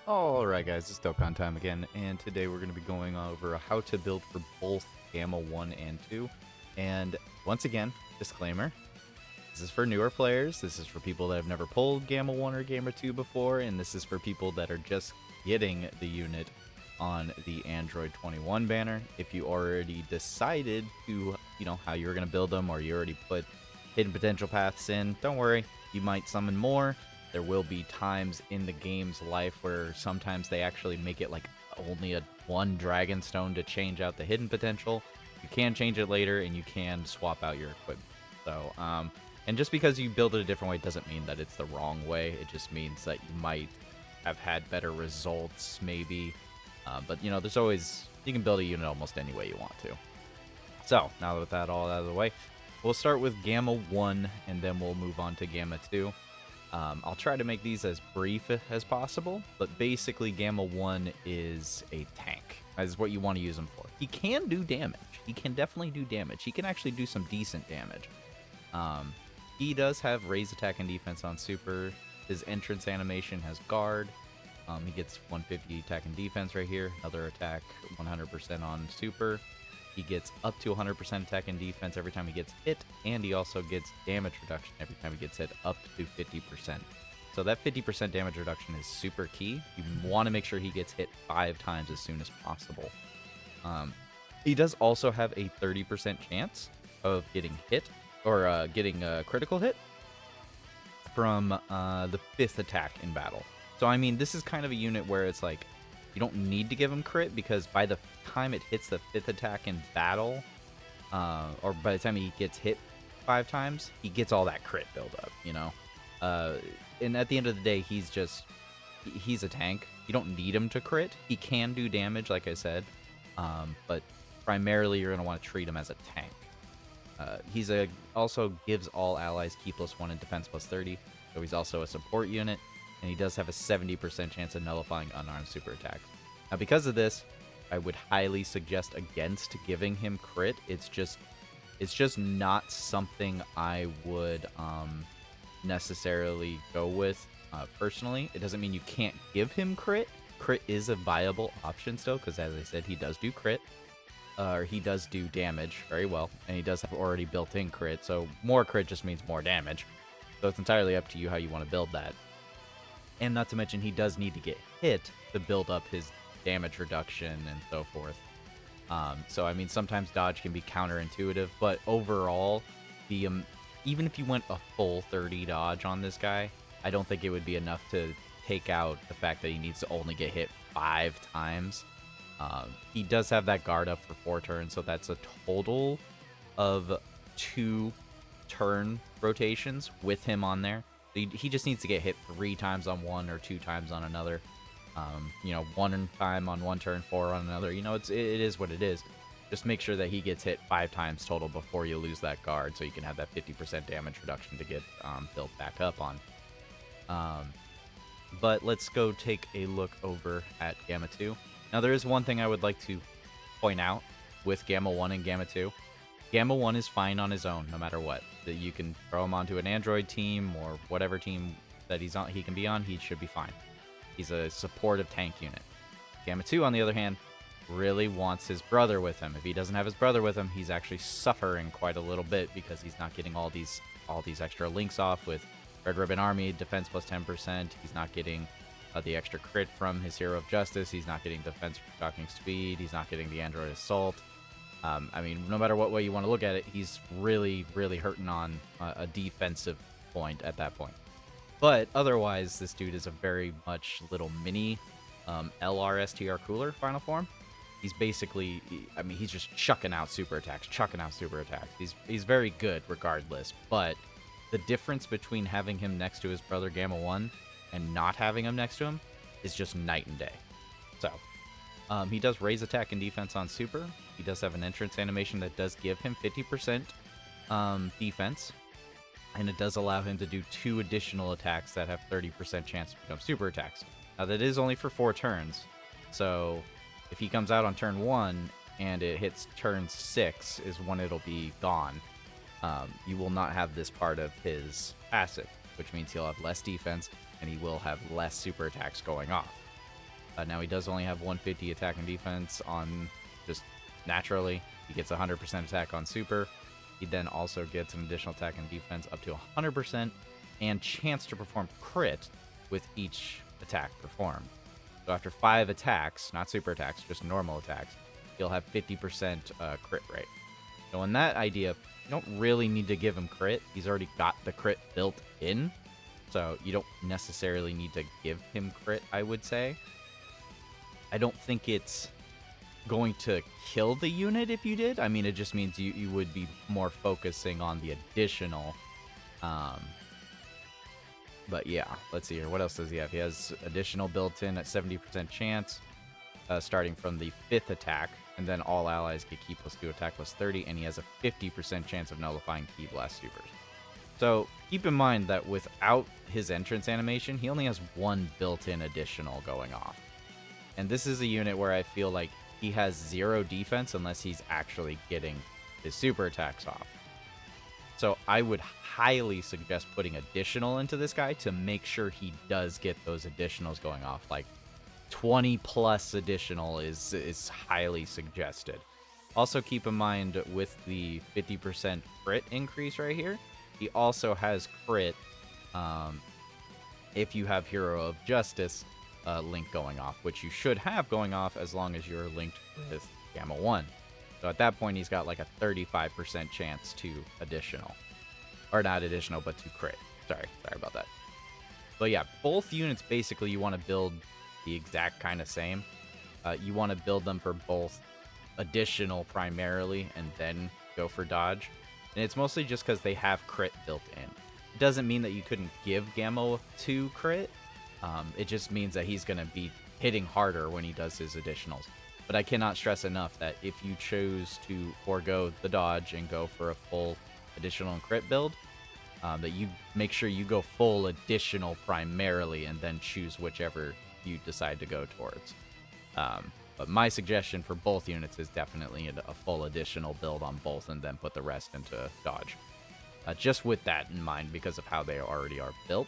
Alright guys, it's Dokkan time again, and today we're going to be going over how to build for both Gamma 1 and 2. And once again, disclaimer, this is for newer players, this is for people that have never pulled Gamma 1 or Gamma 2 before, and this is for people that are just getting the unit on the Android 21 banner. If you already decided to, how you're going to build them, or you already put hidden potential paths in, don't worry, you might summon more. There will be times in the game's life where sometimes they actually make it like only one dragon stone to change out the hidden potential. You can change it later, and you can swap out your equipment. So, and just because you build it a different way doesn't mean that it's the wrong way. It just means that you might have had better results, maybe. But, there's always, you can build a unit almost any way you want to. So, now with that all out of the way, we'll start with Gamma 1, and then we'll move on to Gamma 2. I'll try to make these as brief as possible, but basically Gamma 1 is a tank. That is what you want to use him for. He can do damage. He can definitely do damage. He can actually do some decent damage. He does have raise attack and defense on super. His entrance animation has guard. He gets 150 attack and defense right here. Another attack 100% on super. He gets up to 100% attack and defense every time he gets hit, and he also gets damage reduction every time he gets hit up to 50%. So that 50% damage reduction is super key. You want to make sure he gets hit 5 times as soon as possible. He does also have a 30% chance of getting hit, or getting a critical hit from the 5th attack in battle. So, I mean, this is kind of a unit where it's like, you don't need to give him crit, because by the time it hits the 5th attack in battle, or by the time he gets hit 5 times, he gets all that crit buildup, and at the end of the day, he's a tank. You don't need him to crit. He can do damage, like I said, but primarily you're going to want to treat him as a tank. He's also gives all allies key +1 and defense +30, so he's also a support unit. And he does have a 70% chance of nullifying unarmed super attacks. Now, because of this, I would highly suggest against giving him crit. It's just not something I would necessarily go with personally. It doesn't mean you can't give him crit. Crit is a viable option still, because as I said, he does do crit. Or he does do damage very well, and he does have already built-in crit. So more crit just means more damage. So it's entirely up to you how you want to build that. And not to mention, he does need to get hit to build up his damage reduction and so forth. So, I mean, sometimes dodge can be counterintuitive, but overall, even if you went a full 30 dodge on this guy, I don't think it would be enough to take out the fact that he needs to only get hit 5 times. He does have that guard up for 4 turns, so that's a total of 2 turn rotations with him on there. He just needs to get hit 3 times on one or 2 times on another. 1 time on one turn, 4 on another. It is what it is. Just make sure that he gets hit 5 times total before you lose that guard, so you can have that 50% damage reduction to get built back up on. But let's go take a look over at Gamma 2. Now, there is one thing I would like to point out with Gamma 1 and Gamma 2. Gamma 1 is fine on his own, no matter what. That you can throw him onto an Android team or whatever team that he can be on, he should be fine. He's a supportive tank unit. Gamma 2, on the other hand, really wants his brother with him. If he doesn't have his brother with him, he's actually suffering quite a little bit, because he's not getting all these extra links off with Red Ribbon Army, defense +10%. He's not getting the extra crit from his Hero of Justice. He's not getting defense shocking speed. He's not getting the Android Assault. I mean, no matter what way you want to look at it, he's really, really hurting on a defensive point at that point. But otherwise, this dude is a very much little mini LR STR cooler final form. He's basically, he's just chucking out super attacks. He's very good regardless, but the difference between having him next to his brother Gamma 1 and not having him next to him is just night and day. So, he does raise attack and defense on super. He does have an entrance animation that does give him 50% defense, and it does allow him to do 2 additional attacks that have 30% chance to become super attacks. Now, that is only for 4 turns, so if he comes out on turn 1 and it hits turn 6 is when it'll be gone. You will not have this part of his passive, which means he'll have less defense, and he will have less super attacks going off. Now he does only have 150 attack and defense on just naturally. He gets 100% attack on super. He then also gets an additional attack and defense up to 100% and chance to perform crit with each attack performed. So after 5 attacks, not super attacks, just normal attacks, he'll have 50% crit rate. So in that idea, you don't really need to give him crit. He's already got the crit built in. So you don't necessarily need to give him crit, I would say. I don't think it's going to kill the unit if you did. I mean, it just means you would be more focusing on the additional. But yeah, let's see here. What else does he have? He has additional built in at 70% chance, starting from the 5th attack. And then all allies get ki +2 attack +30. And he has a 50% chance of nullifying ki blast supers. So keep in mind that without his entrance animation, he only has 1 built-in additional going off. And this is a unit where I feel like he has 0 defense unless he's actually getting his super attacks off. So I would highly suggest putting additional into this guy to make sure he does get those additionals going off. Like 20 plus additional is highly suggested. Also keep in mind with the 50% crit increase right here, he also has crit if you have Hero of Justice link going off, which you should have going off as long as you're linked with Gamma 1. So at that point, he's got like a 35% chance to additional. Or not additional, but to crit. Sorry about that. But yeah, both units basically you want to build the exact kind of same. You want to build them for both additional primarily and then go for dodge. And it's mostly just because they have crit built in. It doesn't mean that you couldn't give Gamma 2 crit. It just means that he's going to be hitting harder when he does his additionals. But I cannot stress enough that if you choose to forego the dodge and go for a full additional and crit build, that you make sure you go full additional primarily and then choose whichever you decide to go towards. But my suggestion for both units is definitely a full additional build on both and then put the rest into dodge. Just with that in mind because of how they already are built.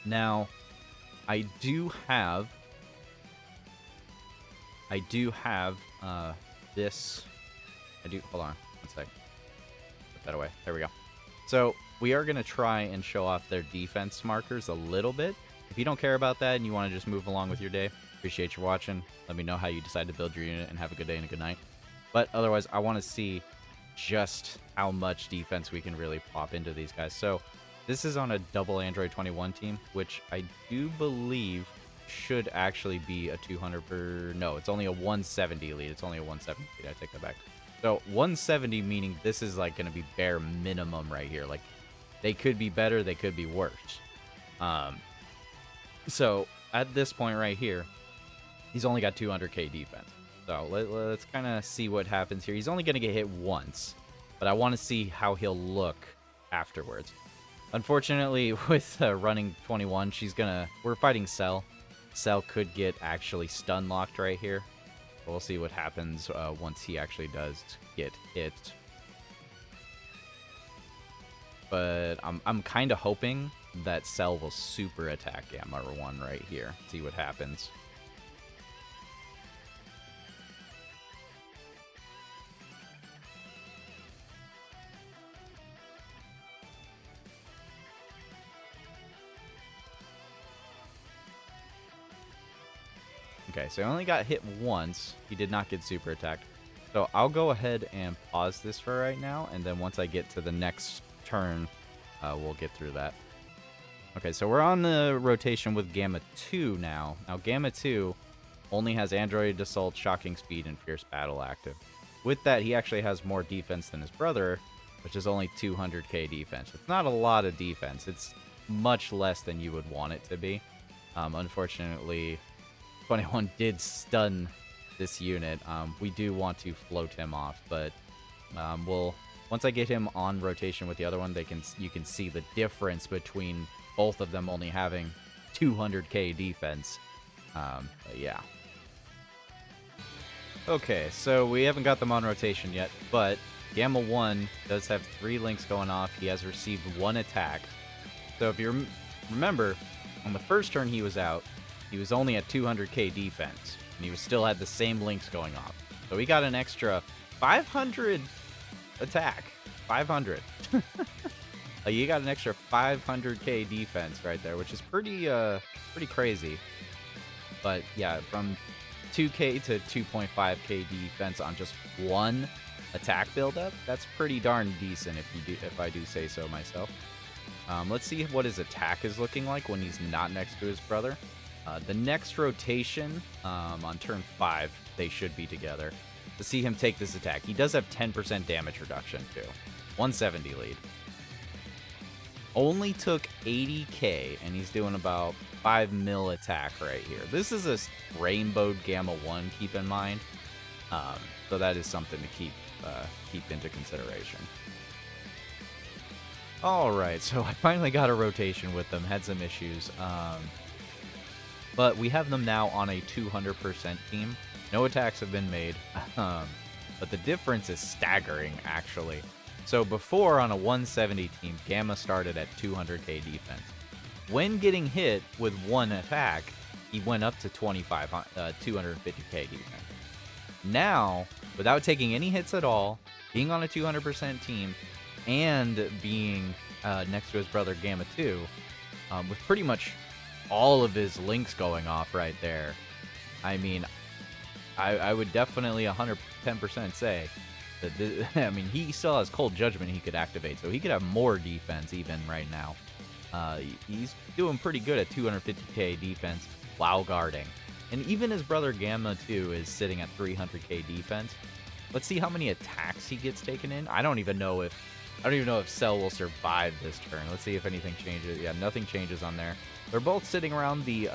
Now, I do have this. Hold on one sec. Put that away. There we go. So we are going to try and show off their defense markers a little bit. If you don't care about that and you want to just move along with your day, appreciate you watching. Let me know how you decide to build your unit and have a good day and a good night. But otherwise, I want to see just how much defense we can really pop into these guys. So this is on a double Android 21 team, which I do believe should actually be a 200 per... No, it's only a 170 lead. It's only a 170 lead. I take that back. So 170 meaning this is like going to be bare minimum right here. Like they could be better, they could be worse. So at this point right here, he's only got 200k defense. So let's kind of see what happens here. He's only going to get hit once, but I want to see how he'll look afterwards. Unfortunately, with running 21, we're fighting Cell. Cell could get actually stun locked right here. We'll see what happens once he actually does get hit. But I'm kind of hoping that Cell will super attack Gamma 1 right here. See what happens. Okay, so he only got hit once. He did not get super attacked. So I'll go ahead and pause this for right now, and then once I get to the next turn, we'll get through that. Okay, so we're on the rotation with Gamma 2 now. Now, Gamma 2 only has Android Assault, Shocking Speed, and Fierce Battle active. With that, he actually has more defense than his brother, which is only 200k defense. It's not a lot of defense. It's much less than you would want it to be. Unfortunately, 21 did stun this unit. We do want to float him off, but once I get him on rotation with the other one, you can see the difference between both of them only having 200k defense. But yeah. Okay, so we haven't got them on rotation yet, but Gamma 1 does have 3 links going off. He has received 1 attack. So if you remember, on the first turn he was out, he was only at 200k defense, and he still had the same links going off. So he got an extra 500 attack. 500. You got an extra 500k defense right there, which is pretty crazy. But yeah, from 2k to 2.5k defense on just one attack buildup, that's pretty darn decent if I do say so myself. Let's see what his attack is looking like when he's not next to his brother. The next rotation, on turn 5, they should be together. To see him take this attack, he does have 10% damage reduction too. 170 lead. Only took 80k, and he's doing about 5 mil attack right here. This is a rainbowed Gamma 1, keep in mind. So that is something to keep into consideration. Alright, so I finally got a rotation with them. Had some issues. But we have them now on a 200% team. No attacks have been made. But the difference is staggering, actually. So before, on a 170 team, Gamma started at 200k defense. When getting hit with one attack, he went up to 250k defense. Now, without taking any hits at all, being on a 200% team, and being next to his brother Gamma 2, with pretty much all of his links going off right there, I mean, I would definitely 110% say that this, I mean, he still has Cold Judgment he could activate, so he could have more defense even right now. He's doing pretty good at 250k defense while guarding. And even his brother Gamma 2 is sitting at 300k defense. Let's see how many attacks he gets taken in. I don't even know if Cell will survive this turn. Let's see if anything changes. Yeah, nothing changes on there. They're both sitting around the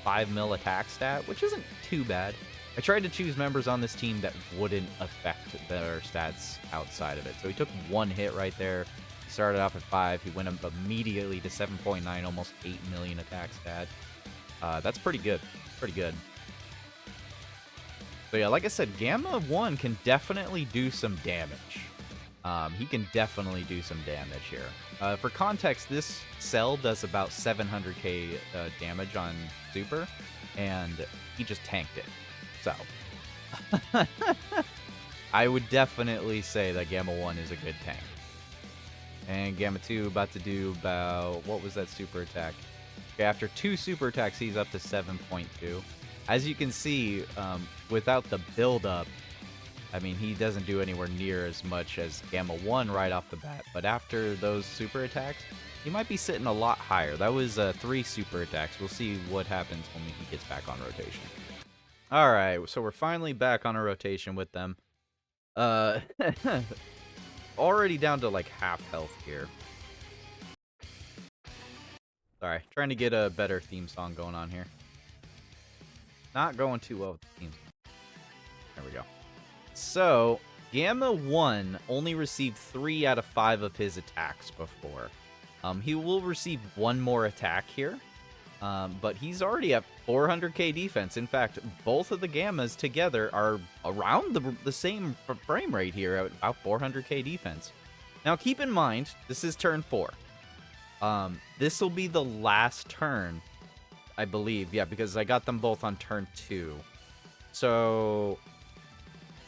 5 mil attack stat, which isn't too bad. I tried to choose members on this team that wouldn't affect their stats outside of it. So he took one hit right there. He started off at 5. He went up immediately to 7.9, almost 8 million attack stat. That's pretty good. Pretty good. So yeah, like I said, Gamma 1 can definitely do some damage. He can definitely do some damage here. For context, this Cell does about 700k damage on Super, and he just tanked it. So, I would definitely say that Gamma 1 is a good tank. And Gamma 2 about to do about, what was that super attack? Okay, after 2 super attacks, he's up to 7.2. As you can see, without the build-up, I mean, he doesn't do anywhere near as much as Gamma 1 right off the bat. But after those super attacks, he might be sitting a lot higher. That was 3 super attacks. We'll see what happens when he gets back on rotation. Alright, so we're finally back on a rotation with them. Already down to like half health here. Sorry, trying to get a better theme song going on here. Not going too well with the theme song. There we go. So, Gamma 1 only received 3 out of 5 of his attacks before. He will receive 1 more attack here. But he's already at 400k defense. In fact, both of the Gammas together are around the same frame rate here at about 400k defense. Now, keep in mind, this is turn 4. This will be the last turn, I believe. Yeah, because I got them both on turn 2. So,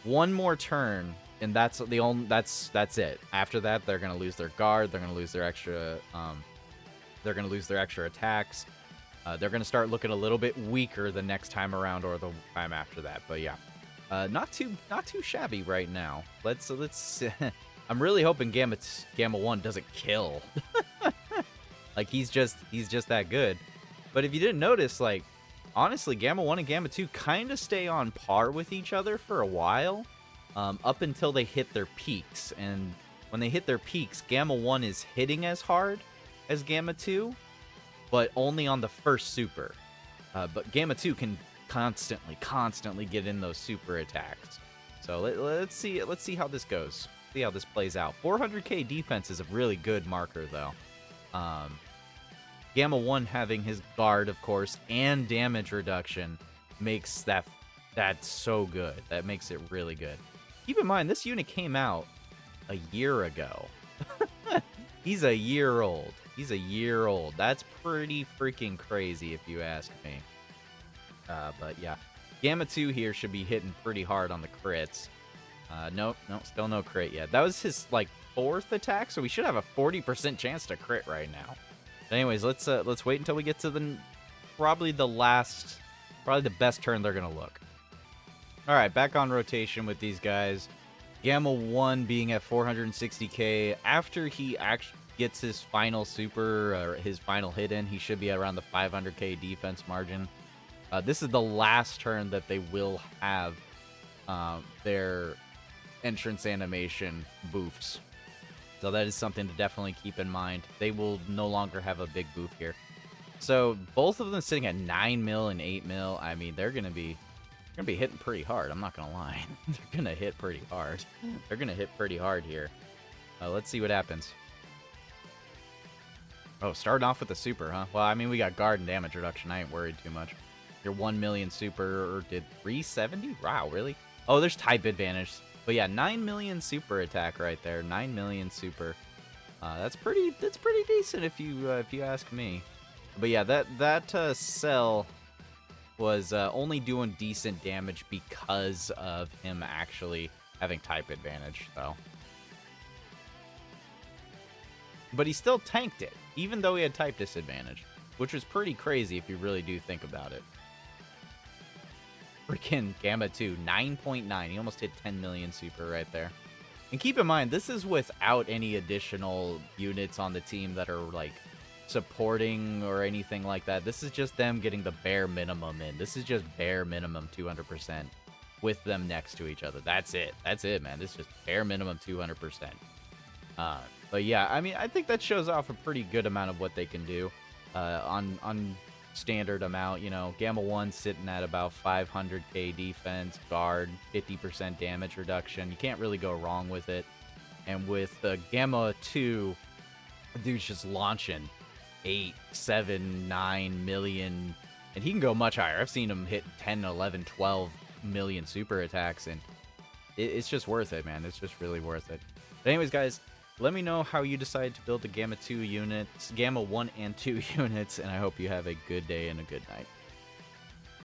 1 more turn, and that's the only that's it. After that, they're gonna lose their guard. They're gonna lose their extra. They're gonna lose their extra attacks. They're going to start looking a little bit weaker the next time around or the time after that. But yeah, not too shabby right now. Let's I'm really hoping Gamma 1 doesn't kill. Like he's just that good. But if you didn't notice, like honestly, Gamma 1 and Gamma 2 kind of stay on par with each other for a while, up until they hit their peaks. And when they hit their peaks, Gamma 1 is hitting as hard as Gamma 2. But only on the first super. But Gamma 2 can constantly get in those super attacks. So let's see how this goes. See how this plays out. 400k defense is a really good marker, though. Gamma 1 having his guard, of course, and damage reduction makes that so good. That makes it really good. Keep in mind, this unit came out a year ago. He's a year old. He's a year old. That's pretty freaking crazy if you ask me. But yeah, Gamma 2 here should be hitting pretty hard on the crits. Nope, still no crit yet. That was his, like, 4th attack, so we should have a 40% chance to crit right now. But anyways, let's wait until we get to probably the best turn they're gonna look. All right, back on rotation with these guys. Gamma 1 being at 460k. After he actually gets his final super, or his final hit in, he should be at around the 500k defense margin. This is the last turn that they will have their entrance animation boofs. So that is something to definitely keep in mind. They will no longer have a big boof here. So both of them sitting at 9 mil and 8 mil. I mean, they're gonna be hitting pretty hard. I'm not gonna lie. They're gonna hit pretty hard. They're gonna hit pretty hard here. Let's see what happens. Oh, starting off with the super, huh? Well, I mean, we got guard and damage reduction. I ain't worried too much. Your 1 million super did 370? Wow, really? Oh, there's type advantage. But yeah, 9 million super attack right there. 9 million super. That's pretty decent if you ask me. But yeah, that cell was only doing decent damage because of him actually having type advantage, though. But he still tanked it, even though he had type disadvantage, which was pretty crazy if you really do think about it. Freaking Gamma 2, 9.9. He almost hit 10 million super right there. And keep in mind, this is without any additional units on the team that are, like, supporting or anything like that. This is just them getting the bare minimum in. This is just bare minimum 200% with them next to each other. That's it. That's it, man. This is just bare minimum 200%. But yeah, I mean, I think that shows off a pretty good amount of what they can do on standard amount. You know, Gamma 1 sitting at about 500k defense, guard, 50% damage reduction. You can't really go wrong with it. And with Gamma 2, dude's just launching 8, 7, 9 million, and he can go much higher. I've seen him hit 10, 11, 12 million super attacks, and it's just worth it, man. It's just really worth it. But anyways, guys, let me know how you decide to build the Gamma 2 units, Gamma 1 and 2 units, and I hope you have a good day and a good night.